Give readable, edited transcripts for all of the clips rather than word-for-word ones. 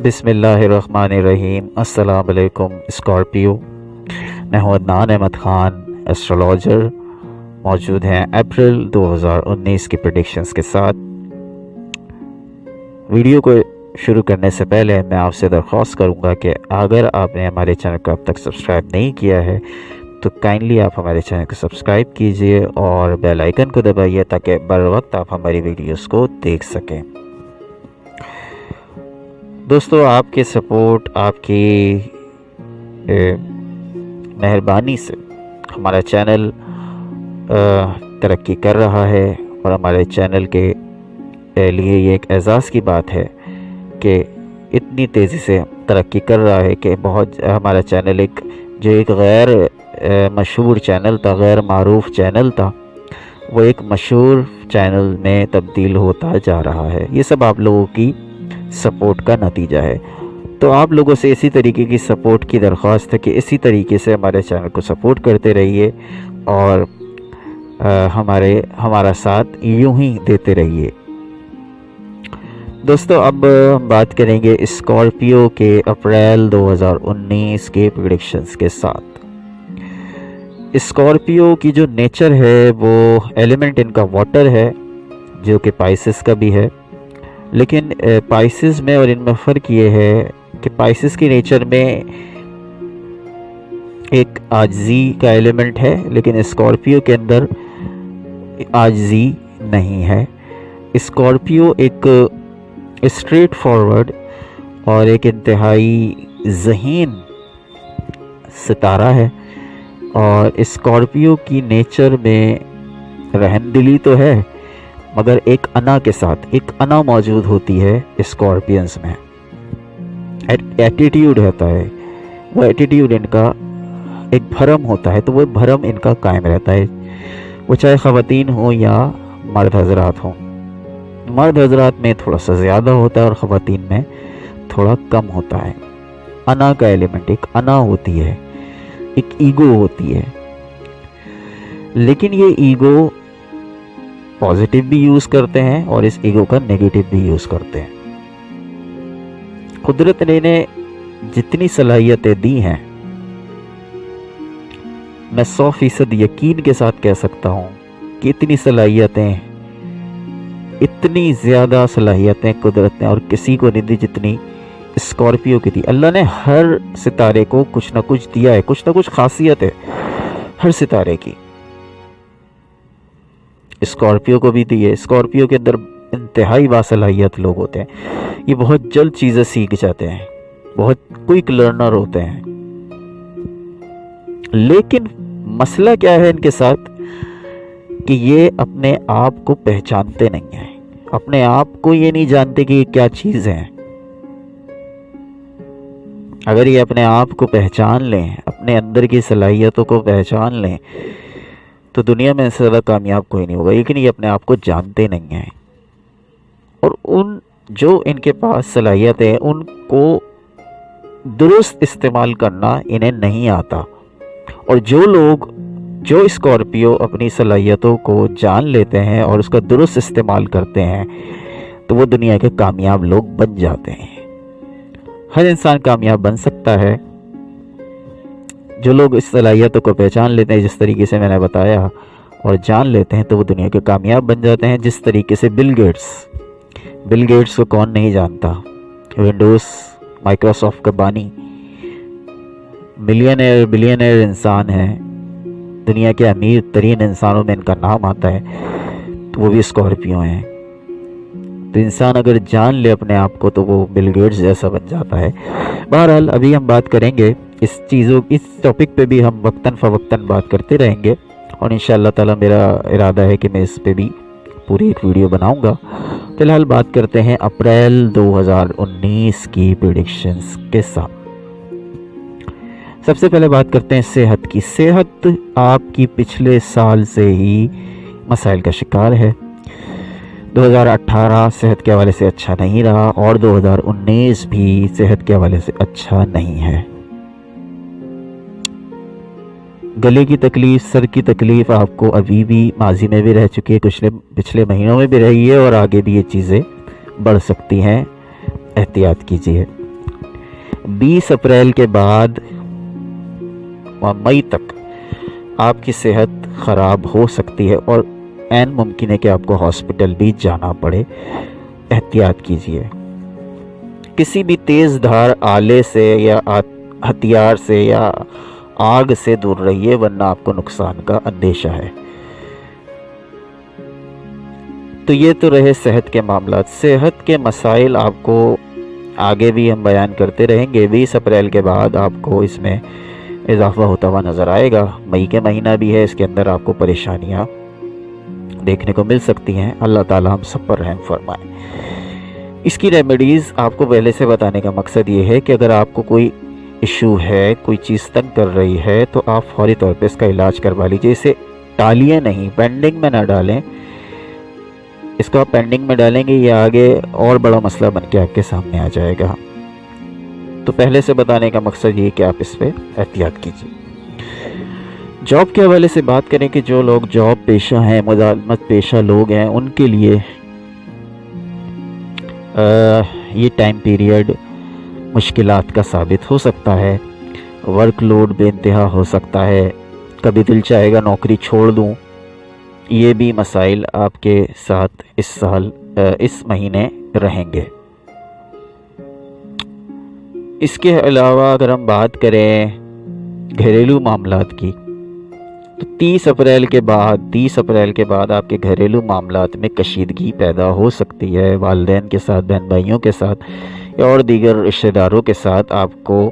बिस्मिल्लाहिर्रहमानिर्रहीम। अस्सलाम वालेकुम स्कॉर्पियो। मैं हूं अदनान अहमद ख़ान, एस्ट्रोलॉजर। मौजूद हैं अप्रैल 2019 की प्रेडिक्शंस के साथ। वीडियो को शुरू करने से पहले मैं आपसे दरख्वास्त करूंगा कि अगर आपने हमारे चैनल को अब तक सब्सक्राइब नहीं किया है तो काइंडली आप हमारे चैनल को सब्सक्राइब कीजिए और बेल आइकन को दबाइए ताकि बर वक्त आप हमारी वीडियोस को देख सकें। दोस्तों, आपके सपोर्ट, आपकी मेहरबानी से हमारा चैनल तरक्की कर रहा है और हमारे चैनल के लिए ये एक एजाज़ की बात है कि इतनी तेज़ी से तरक्की कर रहा है कि हमारा चैनल एक गैर मशहूर चैनल था, गैर मारूफ चैनल था, वो एक मशहूर चैनल में तब्दील होता जा रहा है। ये सब आप लोगों की सपोर्ट का नतीजा है। तो आप लोगों से इसी तरीके की सपोर्ट की दरख्वास्त है कि इसी तरीके से हमारे चैनल को सपोर्ट करते रहिए और हमारा साथ यूं ही देते रहिए। दोस्तों, अब हम बात करेंगे स्कॉर्पियो के अप्रैल 2019 के प्रेडिक्शंस के साथ। स्कॉर्पियो की जो नेचर है वो एलिमेंट इनका वाटर है, जो कि पाइसेस का भी है। लेकिन पाइसेस में और इनमें फ़र्क ये है कि पाइसेस की नेचर में एक आजिज़ी का एलिमेंट है, लेकिन स्कॉर्पियो के अंदर आजिज़ी नहीं है। स्कॉर्पियो एक स्ट्रेट फॉरवर्ड और एक इंतहाई ज़हीन सितारा है और स्कॉर्पियो की नेचर में रहमदिली तो है मगर एक अना के साथ एक अना मौजूद होती है स्कॉर्पियंस में। एटीट्यूड रहता है, वो एटीट्यूड इनका एक भरम होता है, तो वो भरम इनका कायम रहता है, वो चाहे ख़वातीन हो या मर्द हजरात हों। मर्द हजरात में थोड़ा सा ज़्यादा होता है और ख़वातीन में थोड़ा कम होता है। अना का एलिमेंट, एक अना होती है, एक ईगो होती है। लेकिन ये ईगो पॉजिटिव भी यूज़ करते हैं और इस ईगो का नेगेटिव भी यूज़ करते हैं। कुदरत ने इन्हें जितनी सलाहियतें दी हैं, मैं 100% यकीन के साथ कह सकता हूँ कि इतनी सलाहियतें, इतनी ज़्यादा सलाहियतें कुदरत ने और किसी को नहीं दी जितनी स्कॉर्पियो की थी। अल्लाह ने हर सितारे को कुछ ना कुछ दिया है, कुछ ना कुछ खासियत है हर सितारे की। स्कॉर्पियो को भी दी है। स्कॉर्पियो के अंदर इंतहाई बासलाहियत लोग होते हैं। ये बहुत जल्द चीज़ें सीख जाते हैं, बहुत क्विक लर्नर होते हैं। लेकिन मसला क्या है इनके साथ कि ये अपने आप को पहचानते नहीं हैं, अपने आप को ये नहीं जानते कि ये क्या चीज़ है। अगर ये अपने आप को पहचान लें, अपने अंदर की सलाहियतों को पहचान लें, तो दुनिया में इससे ज़्यादा कामयाब कोई नहीं होगा। लेकिन ये अपने आप को जानते नहीं हैं और उन जो इनके पास सलाहियत है उनको दुरुस्त इस्तेमाल करना इन्हें नहीं आता। और जो स्कॉर्पियो अपनी सलाहियतों को जान लेते हैं और उसका दुरुस्त इस्तेमाल करते हैं तो वो दुनिया के कामयाब लोग बन जाते हैं। हर इंसान कामयाब बन सकता है। जो लोग इस सलाहियतों को पहचान लेते हैं, जिस तरीके से मैंने बताया, और जान लेते हैं, तो वो दुनिया के कामयाब बन जाते हैं। जिस तरीके से बिल गेट्स को कौन नहीं जानता, विंडोज़ माइक्रोसॉफ्ट का बानी, बिलियनर इंसान है, दुनिया के अमीर तरीन इंसानों में इनका नाम आता है, तो वो भी स्कॉर्पियो हैं। तो इंसान अगर जान ले अपने आप को तो वो बिल गेट्स जैसा बन जाता है। बहरहाल, अभी हम बात करेंगे इस टॉपिक पे भी हम वक्तन फ़वक्तन बात करते रहेंगे और इंशाअल्लाह ताला मेरा इरादा है कि मैं इस पे भी पूरी एक वीडियो बनाऊंगा। फ़िलहाल बात करते हैं अप्रैल 2019 की प्रेडिक्शंस के साथ। सबसे पहले बात करते हैं सेहत की। सेहत आपकी पिछले साल से ही मसाइल का शिकार है। 2018 सेहत के हवाले से अच्छा नहीं रहा और 2019 भी सेहत के हवाले से अच्छा नहीं है। गले की तकलीफ, सर की तकलीफ आपको अभी भी माजी में भी रह चुकी है, पिछले महीनों में भी रही है और आगे भी ये चीज़ें बढ़ सकती हैं। एहतियात कीजिए। 20 अप्रैल के बाद मई तक आपकी सेहत ख़राब हो सकती है और ऐन मुमकिन है कि आपको हॉस्पिटल भी जाना पड़े। एहतियात कीजिए। किसी भी तेज़ धार आले से या हथियार से या आग से दूर रहिए, वरना आपको नुकसान का अंदेशा है। तो ये तो रहे सेहत के मामला। सेहत के मसाइल आपको आगे भी हम बयान करते रहेंगे। 20 अप्रैल के बाद आपको इसमें इजाफा होता हुआ नज़र आएगा। मई के महीना भी है, इसके अंदर आपको परेशानियां देखने को मिल सकती हैं। अल्लाह ताला हम सब पर रहम फरमाए। इसकी रेमेडीज़ आपको पहले से बताने का मकसद ये है कि अगर आपको कोई इशू है, कोई चीज़ तंग कर रही है, तो आप फौरी तौर पे इसका इलाज करवा लीजिए। इसे टालिए नहीं, पेंडिंग में ना डालें। इसको आप पेंडिंग में डालेंगे, ये आगे और बड़ा मसला बन के आपके सामने आ जाएगा। तो पहले से बताने का मकसद ये कि आप इस पर एहतियात कीजिए। जॉब के हवाले से बात करें कि जो लोग जॉब पेशा हैं, मुलाजमत पेशा लोग हैं, उनके लिए ये टाइम पीरियड मुश्किलात का साबित हो सकता है। वर्कलोड बेइंतहा हो सकता है। कभी दिल चाहेगा नौकरी छोड़ दूं। ये भी मसाइल आपके साथ इस महीने रहेंगे। इसके अलावा अगर हम बात करें घरेलू मामलात की, तो 30 अप्रैल के बाद आपके घरेलू मामलात में कशीदगी पैदा हो सकती है। वालिदैन के साथ, बहन भाइयों के साथ या और दीगर रिश्तेदारों के साथ आपको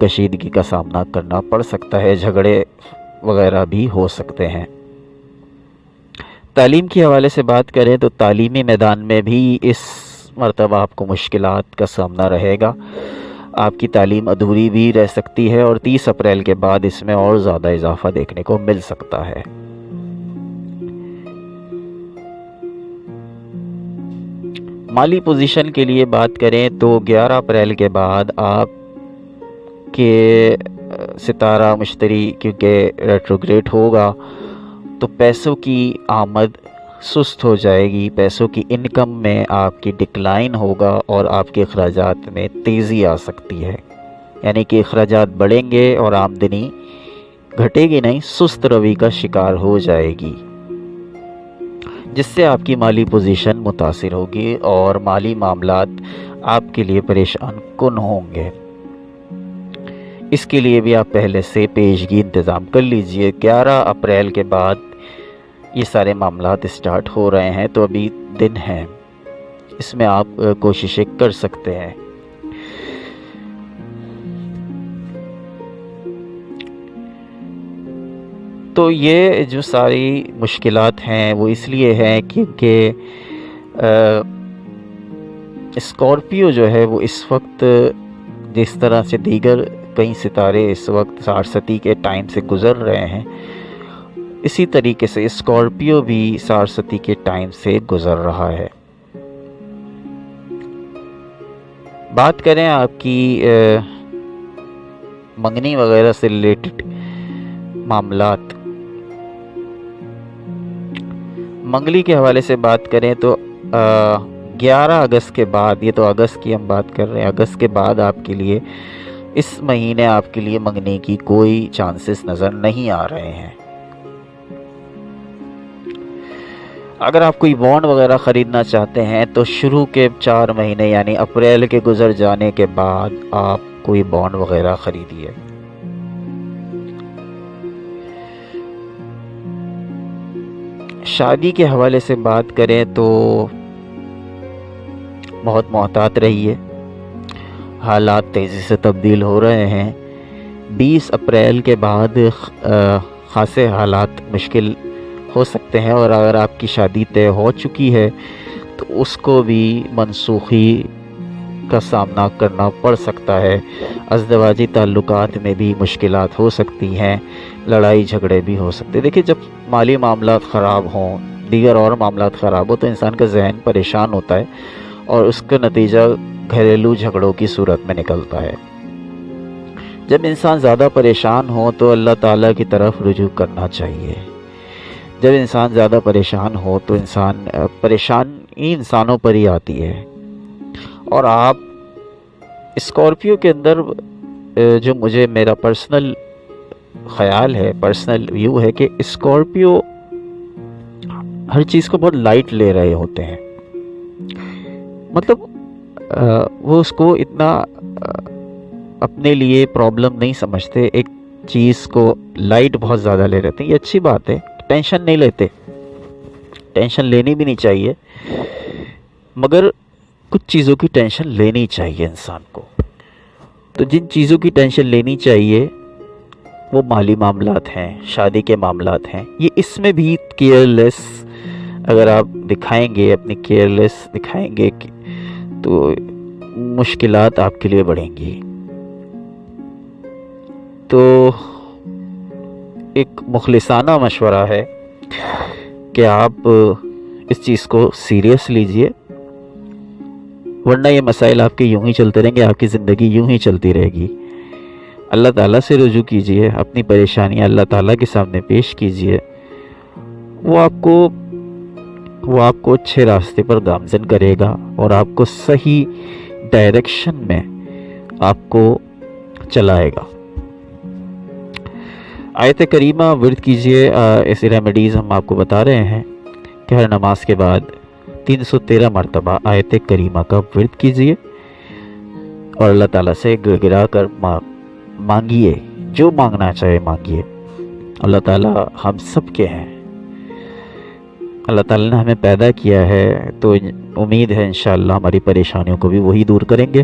कशीदगी का सामना करना पड़ सकता है। झगड़े वगैरह भी हो सकते हैं। तालीम के हवाले से बात करें तो तालीमी मैदान में भी इस मरतबा आपको मुश्किलात का सामना रहेगा। आपकी तालीम अधूरी भी रह सकती है और 30 अप्रैल के बाद इसमें और ज़्यादा इजाफा देखने को मिल सकता है। माली पोजीशन के लिए बात करें तो 11 अप्रैल के बाद आपके सितारा मुश्तरी क्योंकि रेट्रोग्रेड होगा, तो पैसों की आमद सुस्त हो जाएगी। पैसों की इनकम में आपकी डिक्लाइन होगा और आपके अखराजात में तेज़ी आ सकती है। यानी कि अखराजात बढ़ेंगे और आमदनी घटेगी नहीं, सुस्त रवि का शिकार हो जाएगी, जिससे आपकी माली पोजीशन मुतासिर होगी और माली मामलात आपके लिए परेशान कुन होंगे। इसके लिए भी आप पहले से पेशगी इंतज़ाम कर लीजिए। 11 अप्रैल के बाद ये सारे मामलात स्टार्ट हो रहे हैं, तो अभी दिन हैं, इसमें आप कोशिशें कर सकते हैं। तो ये जो सारी मुश्किलात हैं वो इसलिए हैं क्योंकि स्कॉर्पियो जो है वो इस वक्त जिस तरह से दीगर कई सितारे इस वक्त सारसती के टाइम से गुज़र रहे हैं, इसी तरीके से स्कॉर्पियो भी सारसती के टाइम से गुज़र रहा है। बात करें आपकी मंगनी वगैरह से रिलेटेड मामलात, मंगली के हवाले से बात करें तो 11 अगस्त के बाद, ये तो अगस्त की हम बात कर रहे हैं, अगस्त के बाद आपके लिए इस महीने आपके लिए मंगने की कोई चांसेस नज़र नहीं आ रहे हैं। अगर आप कोई बॉन्ड वगैरह ख़रीदना चाहते हैं तो शुरू के 4 महीने यानी अप्रैल के गुजर जाने के बाद आप कोई बॉन्ड वगैरह ख़रीदिए। शादी के हवाले से बात करें तो बहुत मोहतात रहिए। हालात तेज़ी से तब्दील हो रहे हैं। 20 अप्रैल के बाद ख़ासे हालात मुश्किल हो सकते हैं और अगर आपकी शादी तय हो चुकी है तो उसको भी मनसूखी का सामना करना पड़ सकता है। अज़दवाजी ताल्लुकात में भी मुश्किलात हो सकती हैं, लड़ाई झगड़े भी हो सकते हैं। देखिए, जब माली मामलात ख़राब हों, दीगर और मामलात ख़राब हो, तो इंसान का जहन परेशान होता है और उसका नतीजा घरेलू झगड़ों की सूरत में निकलता है। जब इंसान ज़्यादा परेशान हो तो अल्लाह ताला की तरफ रुजू करना चाहिए। जब इंसान ज़्यादा परेशान हो तो परेशानी इंसानों पर ही आती है और आप اسکارپیو کے اندر جو مجھے میرا پرسنل خیال ہے، پرسنل ویو ہے کہ اسکارپیو ہر چیز کو بہت لائٹ لے رہے ہوتے ہیں. مطلب وہ اس کو اتنا اپنے لیے پرابلم نہیں سمجھتے، ایک چیز کو لائٹ بہت زیادہ لے رہتے ہیں. یہ اچھی بات ہے، ٹینشن نہیں لیتے، ٹینشن لینی بھی نہیں چاہیے، مگر کچھ چیزوں کی ٹینشن لینی چاہیے انسان کو. تو جن چیزوں کی ٹینشن لینی چاہیے وہ مالی معاملات ہیں، شادی کے معاملات ہیں. یہ اس میں بھی کیئرلیس اگر آپ دکھائیں گے، اپنی کیئرلیس دکھائیں گے تو مشکلات آپ کے لیے بڑھیں گی. تو ایک مخلصانہ مشورہ ہے کہ آپ اس چیز کو سیریس لیجئے، ورنہ یہ مسائل آپ کے یوں ہی چلتے رہیں گے، آپ کی زندگی یوں ہی چلتی رہے گی. اللہ تعالیٰ سے رجوع کیجئے، اپنی پریشانیاں اللہ تعالیٰ کے سامنے پیش کیجئے. وہ آپ کو اچھے راستے پر گامزن کرے گا اور آپ کو صحیح ڈائریکشن میں آپ کو چلائے گا. آیت کریمہ ورد کیجئے. ایسی ریمیڈیز ہم آپ کو بتا رہے ہیں کہ ہر نماز کے بعد 313 مرتبہ آیت کریمہ کا ورد کیجئے اور اللہ تعالیٰ سے گر گرا کر مانگیے، جو مانگنا چاہے مانگیے. اللہ تعالیٰ ہم سب کے ہیں، اللہ تعالیٰ نے ہمیں پیدا کیا ہے، تو امید ہے انشاءاللہ ہماری پریشانیوں کو بھی وہی دور کریں گے.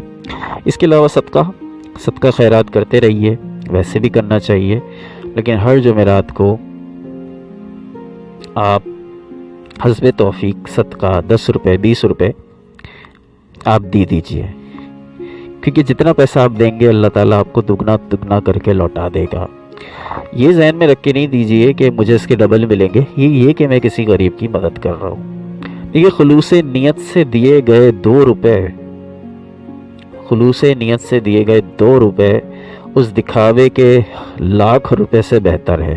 اس کے علاوہ صدقہ خیرات کرتے رہیے، ویسے بھی کرنا چاہیے، لیکن ہر جمعرات کو آپ حسب توفیق صدقہ 10 روپے 20 روپے آپ دے دیجئے، کیونکہ جتنا پیسہ آپ دیں گے اللہ تعالیٰ آپ کو دگنا کر کے لوٹا دے گا. یہ ذہن میں رکھ کے نہیں دیجئے کہ مجھے اس کے ڈبل ملیں گے، یہ کہ میں کسی غریب کی مدد کر رہا ہوں. یہ خلوص نیت سے دیے گئے 2 روپے، خلوص نیت سے دیے گئے 2 روپے اس دکھاوے کے لاکھ روپے سے بہتر ہے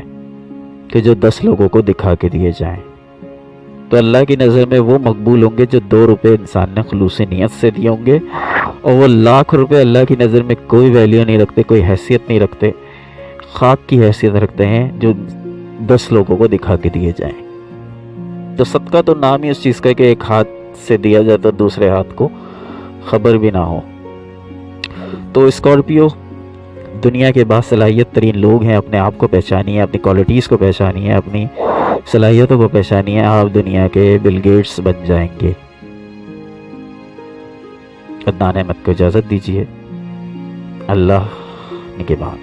کہ جو 10 لوگوں کو دکھا کے دیے جائیں. تو اللہ کی نظر میں وہ مقبول ہوں گے جو 2 روپے انسان نے خلوص نیت سے دیے ہوں گے، اور وہ لاکھ روپے اللہ کی نظر میں کوئی ویلیو نہیں رکھتے، کوئی حیثیت نہیں رکھتے، خاک کی حیثیت رکھتے ہیں جو 10 لوگوں کو دکھا کے دیے جائیں. تو صدقہ تو نام ہی اس چیز کا ہے کہ ایک ہاتھ سے دیا جاتا دوسرے ہاتھ کو خبر بھی نہ ہو. تو اسکارپیو دنیا کے باصلاحیت ترین لوگ ہیں، اپنے آپ کو پہچانیے، اپنی کوالٹیز کو پہچانیے، اپنی صلاحیتوں کو پہچانیے، آپ دنیا کے بل گیٹس بن جائیں گے. عدنان احمد کو اجازت دیجیے. اللہ نگہبان.